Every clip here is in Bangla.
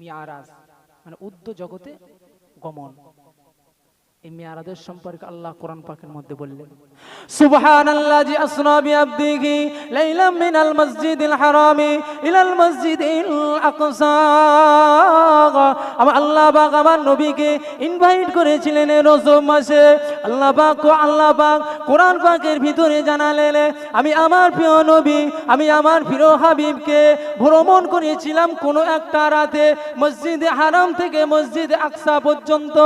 মিয়ারাজ মানে উর্ধ্ব জগতে গমন। এই মিয়ারাজের সম্পর্কে আল্লাহ কোরআন পাকের মধ্যে বললেন, সুবহানাল্লাযী আসরা বিআবদিহি লাইলাম মিনাল মাসজিদিল হারামি ইলাল মাসজিদিল আকসা। আল্লাহ পাক আমার নবীকে ইনভাইট করেছিলেন রজব মাসে। আল্লাহ পাক কোরআন পাকের ভিতরে জানালেন, আমি আমার প্রিয় নবী, আমি আমার প্রিয় হাবিবকে ভ্রমণ করেছিলাম কোনো একটা রাতে মসজিদে হারাম থেকে মসজিদে আকসা পর্যন্ত।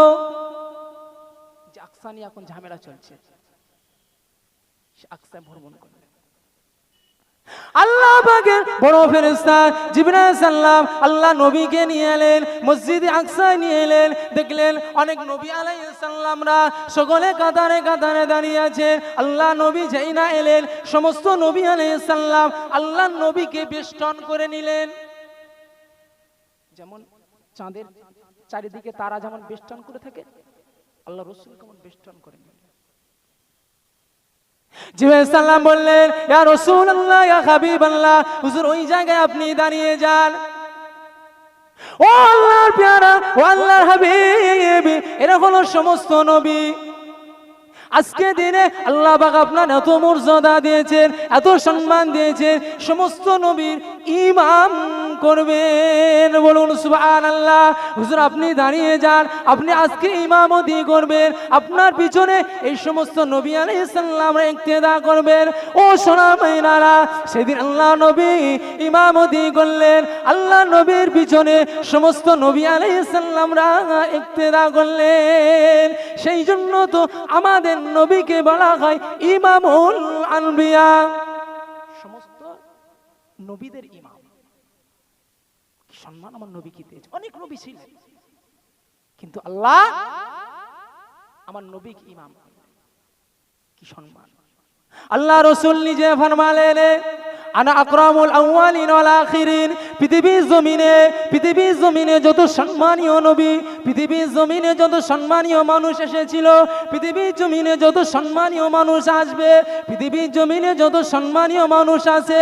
আকসা নিয়ে এখন ঝামেলা চলছে, আকসা ভ্রমণ করলেন। আল্লাহ পাকের বড় ফেরেশতা জিবরাইল সাল্লাম আল্লাহ নবীকে নিয়ে এলেন, মসজিদে আকসায় নিয়ে এলেন। দেখলেন অনেক নবী আলাইহিস সালামরা সকলে কাতারে কাতারে দাঁড়িয়ে আছে। আল্লাহ নবী যেই না এলেন, সমস্ত নবী আলাইহিস সালাম আল্লাহ নবীকে বেষ্টন করে নিলেন। যেমন চাঁদের চারিদিকে তারা যেমন বেষ্টন করে থাকে, আল্লাহ রাসূল কেমন বেষ্টন করে নিলেন। জিবরাইল সাল্লাম বললেন, ইয়া রাসূলুল্লাহ, ইয়া হাবিবাল্লাহ, হুজুর ওই জায়গায় আপনি দাঁড়িয়ে যান। ও আল্লাহর পেয়ারা, ও আল্লাহর হাবিব, এরা হলো সমস্ত নবী। আজকে দিনে আল্লাহ পাক আপনার এত মর্যাদা দিয়েছেন, এত সম্মান দিয়েছেন, সমস্ত নবীর ইমাম করবেন। বলুন সুবহানাল্লাহ। হুজুর আপনি দাঁড়িয়ে যান, আপনি আজকে ইমামতি করবেন, আপনার পিছনে এই সমস্ত নবী আলাইহিস সালামরা ইক্তেদা করবেন। ও সোনা মাইনারা, সেদিন আল্লাহ নবী ইমামতি করলেন, আল্লাহ নবীর পিছনে সমস্ত নবী আলাইহিস সালামরা ইক্তেদা করলেন। সেই জন্য তো আমাদের নবীকে বলা হয় ইমামুল আনবিয়া, সমস্ত নবীদের ইমাম। কি সম্মান আমার নবীকে দিয়েছে। অনেক নবী ছিলেন, কিন্তু আল্লাহ আমার নবীকে ইমাম। কি সম্মান। আল্লাহ রাসূল নিজে ফরমালেন, আনা আকরামুল আউয়ালিন ওয়াল আখিরিন। পৃথিবীর জমিনে যত সম্মানীয় নবী, পৃথিবীর জমিনে যত সম্মানীয় মানুষ এসেছিল, পৃথিবীর জমিনে যত সম্মানীয় মানুষ আসবে, পৃথিবীর জমিনে যত সম্মানীয় মানুষ আছে,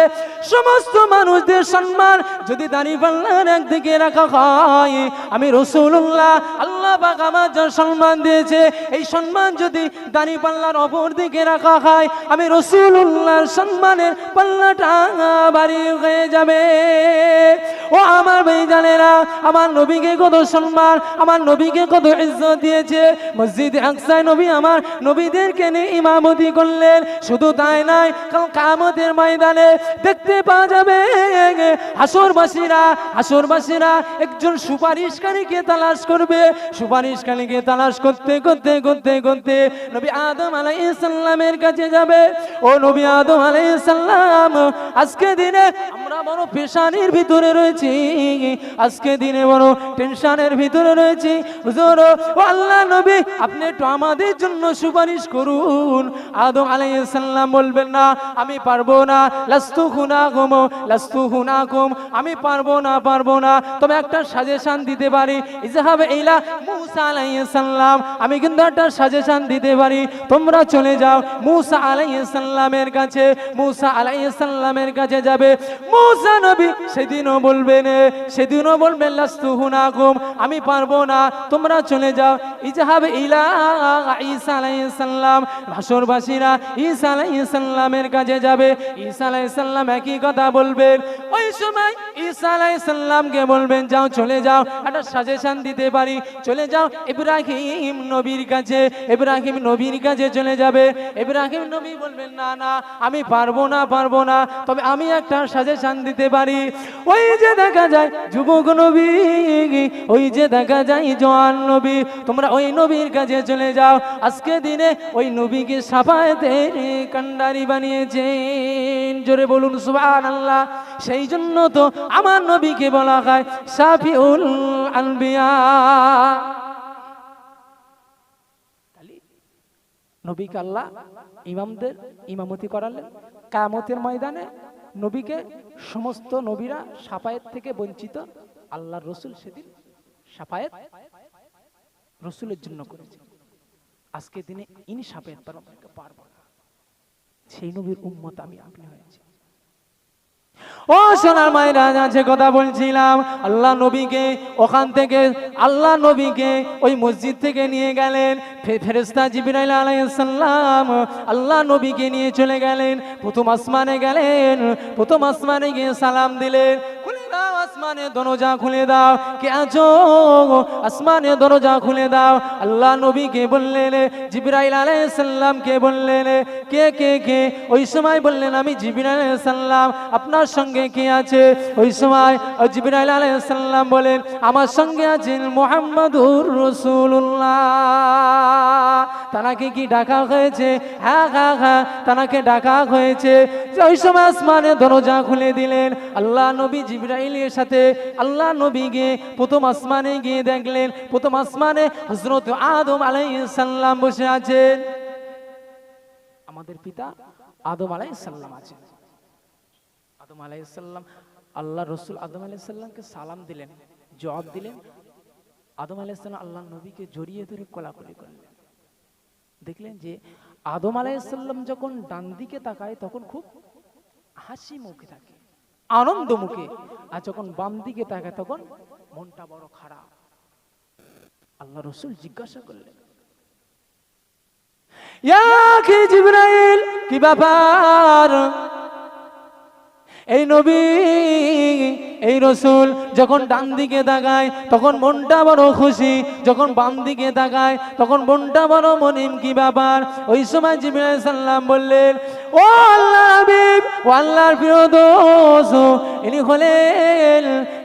সমস্ত মানুষদের সম্মান যদি দাঁড়িপাল্লার একদিকে রাখা হয়, আমি রাসূলুল্লাহ আল্লাহ পাক আমার যে সম্মান দিয়েছে, এই সম্মান যদি দাঁড়িপাল্লার অপর দিকে রাখা হয়, আমি রাসূলুল্লাহর সম্মানের পাল্লাটা বাড়ি হয়ে যাবে। ও আমার ভাইজানেরা, আমার নবীকে কত সম্মান, আমার নবীকে কত ইজ্জত দিয়েছে। মসজিদে আকসায় নবী আমার নবীদেরকে নিয়ে ইমামতি করলেন। শুধু তাই নয়, কাল কিয়ামতের ময়দানে দেখতে পাওয়া যাবে হাসরবাসীরা একজন সুপারিশকারীকে তালাশ করবে। সুপারিশকারীকে তালাশ করতে করতে করতে করতে নবী আদম আলাইহিস সালামের কাছে যাবে। ও নবী আদম আলাইহিস সালাম, আজকে দিনে আমরা বড় পেশানির ভিতরে রয়েছি, আজকে দিনে বড় টেনশনের ভিতরে রয়েছি। হুজুর ও আল্লাহ নবী, আপনি একটু আমাদের জন্য সুপারিশ করুন। আদম আলাইহিস সালাম বলবেন, না আমি পারবো না, লাস্তু হুনাকুম, আমি পারবো না, তবে একটা সাজেশন দিতে পারি। ইযহাব ইলা মূসা আলাইহিস সালাম, আমি কিন্তু একটা সাজেশন দিতে পারি, তোমরা চলে যাও মূসা আলাইহিস সালামের কাছে। মূসা আলাইহিস সালামের কাছে যাবে। মূসা নবী সেদিনও বলবেন লাস্তু হুনাকুম, আমি পারবো না, তোমরা চলে যাও। ইযহাব ইলা ঈসা আলাইহিস সালাম, হাসরবাসীরা ঈসা আলাইহিস সালামের কাছে যাবে। ঈসা আলাইহিস সালাম একই কথা বলবেন। ওই সময় ঈসা আলাইহিস সালামকে বলবেন, যাও চলে যাও, একটা সাজেশন দিতে পারি, চলে যাও ইব্রাহিম নবীর কাছে। ইব্রাহিম নবীর কাছে চলে যাবে। ইব্রাহিম নবী বলবেন, না আমি পারবো না, তবে আমি একটা সাজেশন দিতে পারি। ওই যে দেখা যায় যুবক নবী, ওই যে দেখা যায় জওয়ান নবী, তোমরা ওই নবীর কাছে চলে যাও। আজকে দিনে ওই নবীকে শাফায়াতের কান্ডারি বানিয়েছেন। জোরে বলুন সুবহানাল্লাহ। সেই জন্য তো আমার নবীকে বলা হয় শাফিউল আনবিয়া। নবীকে আল্লাহ ইমামদের ইমামতি করালেন। কিয়ামতের ময়দানে নবীকে সমস্ত নবীরা শাফায়াত থেকে বঞ্চিত, আল্লাহর রাসূল সেদিন শাফায়াত রাসূলের জন্য করেছে। আজকে দিনে ইনি শাফায়াত পারবেন না, সেই নবীর উম্মত আমি আপনি হয়েছি। ও সোনার মায়েরা, আছে কথা বলছিলাম, আল্লাহ নবীকে ওখান থেকে আল্লাহ নবীকে ওই মসজিদ থেকে নিয়ে গেলেন। ফেরেশতা জিবরাইল আলাইহিস সালাম আল্লাহ নবীকে নিয়ে চলে গেলেন, প্রথম আসমানে গেলেন। প্রথম আসমানে গিয়ে সালাম দিলেন, খুলে দাও আসমানের দরজা খুলে দাও, কে আছো আসমানের দরজা খুলে দাও। আল্লাহ নবীকে বললেন, জিবরাইল আলাইহিস সালামকে বললেন, কে কে কে? ওই সময় বললেন, আমি জিবরাইল আলাইহিস সালাম। আপনার সঙ্গে কে আছে? ওই সময় জিবরাইল আলাইহিস সালাম বলেন, আমার সঙ্গে আছেন মুহাম্মাদুর রাসূলুল্লাহ। তানাকে কি ডাকা হয়েছে? হ্যাঁ হ্যাঁ হ্যাঁ, তানাকে ডাকা হয়েছে। ওই সময় আসমানের দরজা খুলে দিলেন। আল্লাহ নবী জিবরাইলের সাথে আল্লাহ নবী গিয়ে প্রথম আসমানে গিয়ে দেখলেন, প্রথম আসমানে হযরত আদম আলাইহিস সালাম বসে আছেন। আমাদের পিতা আদম আলাইহিস সালাম আছেন। আদম আলাইহিস সালাম, আল্লাহ রসুল আদম আলাইহিস সালামকে সালাম দিলেন, জবাব দিলেন। আদম আলাইহিস সালাম আল্লাহ নবীকে জড়িয়ে ধরে কোলাকুলি করলেন। দেখলেন যে আদম আলাইহিস সালাম যখন ডান দিকে তাকায় তখন খুব হাসি মুখে থাকে, আনন্দ মুখে, আর যখন বাম দিকে তাকায় তখন মনটা বড় খারাপ। আল্লাহ রসুল জিজ্ঞাসা করলেন, ইয়া কি জিবরাইল, কি ব্যাপার? এই নবী এই রসুল যখন ডান দিকে তাকায় তখন মনটা বড় খুশি, যখন বাম দিকে তাকায় তখন মনটা বড় মনিম, কি ব্যাপার? ওই সময় জিবরাইল আলাইহিস সালাম বললেন, ও আল্লাহর হাবিব, ও আল্লাহর প্রিয় দোস্ত,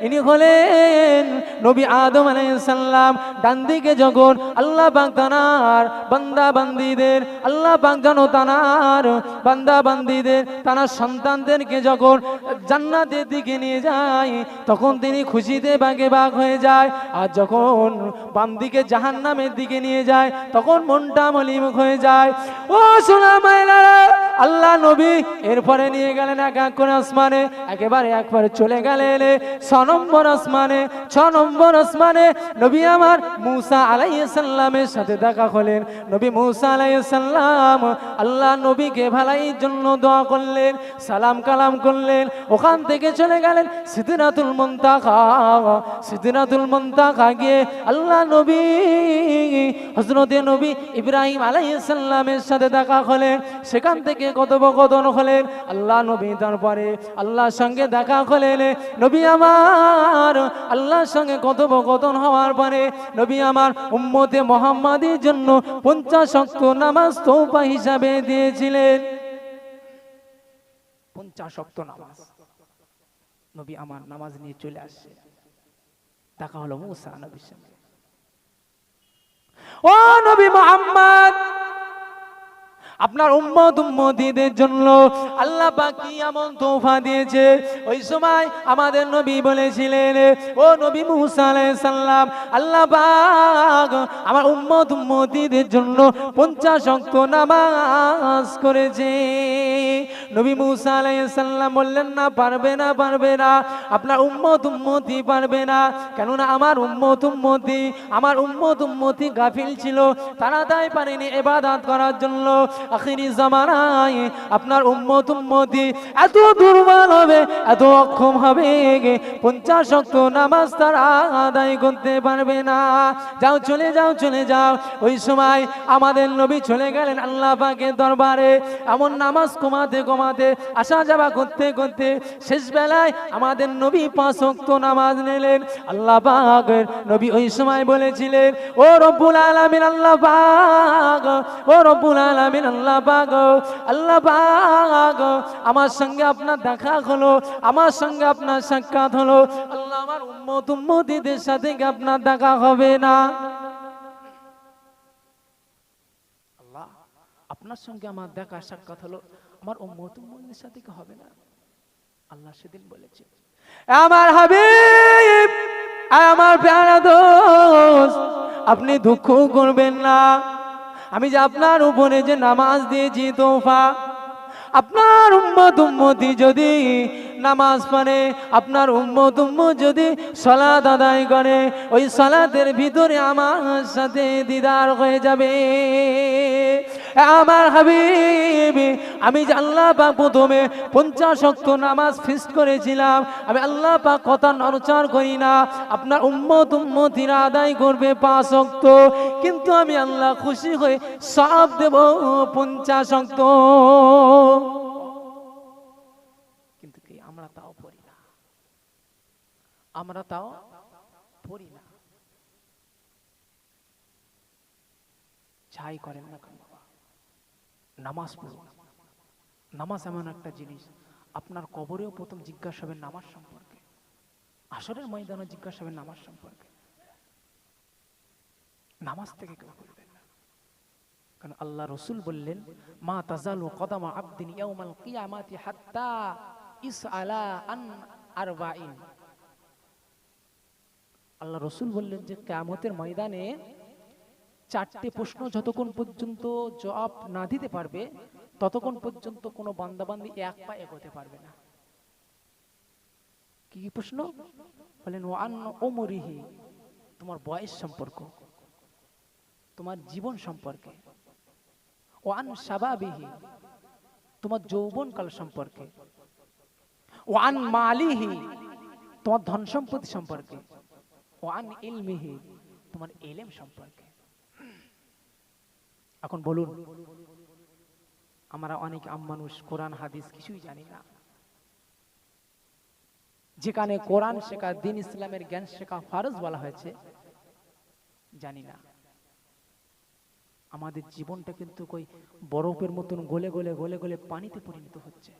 ইনি হলেন নবী আদম আলাইহিস সালাম। ডান দিকে যখন আল্লাহ পাক তানার বান্দা বান্দীদের, আল্লাহ পাক জানো তানার বান্দা বান্দীদের, তানার সন্তানদেরকে যখন জান্নাতের দিকে নিয়ে যায় তখন তিনি খুশিতে বাগে বাগ হয়ে যায়। আর যখন বাম দিকে জাহান্নামের দিকে নিয়ে যায় তখন মনটা মলিমুখ হয়ে যায়। ও সোনা মায়েরা, আল্লাহ নবী এরপরে নিয়ে গেলেন এক এক করে আসমানে, একবারে চলে গেলেন 6 নম্বর আসমানে। 6 নম্বর আসমানে নবী আমার মুসা আলাইহিস সালামের সাথে দেখা হলেন। নবী মুসা আলাইহিস সালাম আল্লাহ নবীকে ভালাইয়ের জন্য দোয়া করলেন, সালাম কালাম করলেন। ওখান থেকে চলে গেলেন সিদরাতুল মুনতাহা। সিদরাতুল মুনতাহা গিয়ে আল্লাহ নবী হযরতে নবী ইব্রাহিম আলাইহিস সালামের সাথে দেখা হলেন। সেখান থেকে কথোপকথন হলেন। আল্লাহ নবী তারপরে আল্লাহর সঙ্গে দেখা হলেন। নবী আমার আল্লাহর সঙ্গে কথোপকথন হওয়ার পরে নবী আমার উম্মতে মুহাম্মাদির জন্য 50 ওয়াক্ত নামাজ তোহফা হিসাবে দিয়েছিলেন। 50 ওয়াক্ত নামাজ নবী আমার নামাজ নিয়ে চলে আসছে। দেখা হলো মুসা নবীর সঙ্গে। ও নবী মুহাম্মদ, আপনার উম্মত উম্মতীদের জন্য আল্লাহ পাক কি এমন তোহফা দিয়েছে। ওই সময় আমাদের নবী বলেছিলেন, ও নবী মুসা আলাইহিস সালাম, আল্লাহ পাক আমার উম্মত উম্মতীদের জন্য 50 ওয়াক্ত নামাজ করেছে। নবী মুসা আলাইহিস সালাম বললেন, না পারবে না, আপনার উম্মত উম্মতি পারবে না। কেননা আমার উম্মত উম্মতি গাফিল ছিল, তারা তাই পারেনি ইবাদত করার জন্য। আখিরি জামানায় আপনার উম্মত উম্মতি এত দুর্বল হবে, এত অক্ষম হবে, 50 ওয়াক্ত নামাজ তারা আদায় করতে পারবে না। যাও চলে যাও। ওই সময় আমাদের নবী চলে গেলেন আল্লাহ পাকের দরবারে। এমন নামাজ কমাতে আসা যাওয়া করতে শেষ বেলায় আমাদের নবী 5 ওয়াক্ত নামাজ নিলেন। আল্লাহ পাকের নবী ওই সময় বলেছিলেন, ও রব্বুল আলামিন আল্লাহ পাক, ও রব্বুল আলামিন আল্লাহ পাক, আমার সঙ্গে আপনার দেখা হলো, আমার সঙ্গে আপনার সাক্ষাৎ হলো। আল্লাহ আমার উম্মত উম্মতীদের সাথে কি আপনার দেখা হবে না? আল্লাহ আপনার সঙ্গে আমার দেখা সাক্ষাৎ হলো, আমার উম্মত উম্মতীদের সাথে কি হবে না? আল্লাহ সেদিন বলেছে, আমার হাবিব, আমার প্যারা দোস্ত, আপনি দুঃখ করবেন না। আমি যে আপনার উপরে যে নামাজ দিয়েছি তোহফা, আপনার উম্মত উম্মতি যদি নামাজ পড়ে, আপনার উম্মত উম্মত যদি সালাত আদায় করে, ওই সালাতের ভিতরে আমার সাথে দিদার হয়ে যাবে। আমার হাবিব, আমি যে আল্লাহ পাক প্রথমে 50 ওয়াক্ত নামাজ ফিক্সড করেছিলাম, আমি আল্লাহ পাক কথা নড়চড় করি না, আপনার উম্মতিরা আদায় করবে 5 ওয়াক্ত, কিন্তু আমি আল্লাহ খুশি হয়ে সওয়াব দেব 50 ওয়াক্ত। কিন্তু কি আমরা তাও পড়ি না, আমরা তাও পড়ি না। যাই করেন না কেন বাবা, নামাজ পড়ুন। নামাজ এমন একটা জিনিস, আপনার কবরেও প্রথম জিজ্ঞাসা হবে নামাজ সম্পর্কে, আসরের ময়দানে জিজ্ঞাসা হবে নামাজ সম্পর্কে। নামাজ থেকে কেউ করবেন না, কারণ আল্লাহ রসুল বললেন, মা তাজালু কদামা আবদিন ইয়াউমাল কিয়ামাতি হাত্তা ইসআলা আন আরবাইন। আল্লাহ রসুল বললেন যে কিয়ামতের ময়দানে 4টে প্রশ্ন যতক্ষণ পর্যন্ত জবাব না দিতে পারবে, ততক্ষণ পর্যন্ত কোনো বান্দাবান্দি এক পা এগোতে পারবে না। কি কি প্রশ্ন বলেন? ওয়ান উমরিহি, তোমার বয়স সম্পর্ক, তোমার জীবন সম্পর্কে। ওয়ান শাবাবিহি, তোমার যৌবনকাল সম্পর্কে। ওয়ান মালিহি, তোমার ধন সম্পত্তি সম্পর্কে। ওয়ান ইলমিহি, তোমার ইলম সম্পর্কে। এখন বলুন, আমরা অনেক মানুষ কোরআন হাদিস কিছুই জানি না, যেখানে কোরআন শেখা, দ্বীন ইসলামের জ্ঞান শেখা ফরজ বলা হয়েছে, জানি না। আমাদের জীবনটা কিন্তু কই বরফের মতন গলে গলে গলে গলে পানিতে পরিণত হচ্ছে।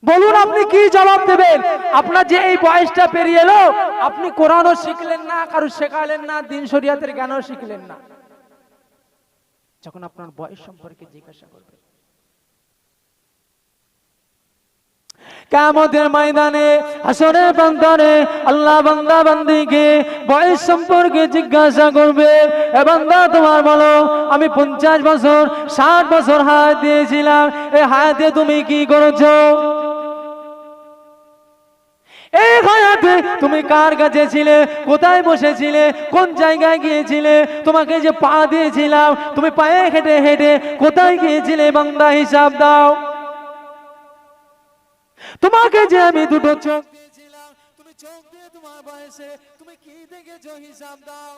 বলুন আপনি কি জবাব দেবেন? আপনার যে এই বয়সটা পেরিয়ে এলো, আপনি কোরআনও শিখলেন না, কারো শেখালেন না, দ্বীন শরিয়াতের জ্ঞানও শিখলেন না। যখন আপনার বয়স সম্পর্কে জিজ্ঞাসা করবে, কিয়ামতের ময়দানে হাসরের প্রান্তরে আল্লাহ বান্দা বান্দিকে বয়স সম্পর্কে জিজ্ঞাসা করবে, এ বান্দা তোমার বলো, আমি 50 বছর 60 বছর হায়াত দিয়েছিলাম, এই হায়াতে তুমি কি করেছো? এই হায়াতে তুমি কার কাছে ছিলে, কোথায় বসেছিলে, কোন জায়গায় গিয়েছিলে, তোমাকে যে পা দিয়েছিলাম তুমি পায়ে হেঁটে হেঁটে কোথায় গিয়েছিলে? বান্দা হিসাব দাও। তোমাকে যে আমি দুটো চোখ দিয়েছিলাম, তুমি চোখ দিয়ে তোমার বয়সে তুমি কি দেখেছো? হিসাব দাও।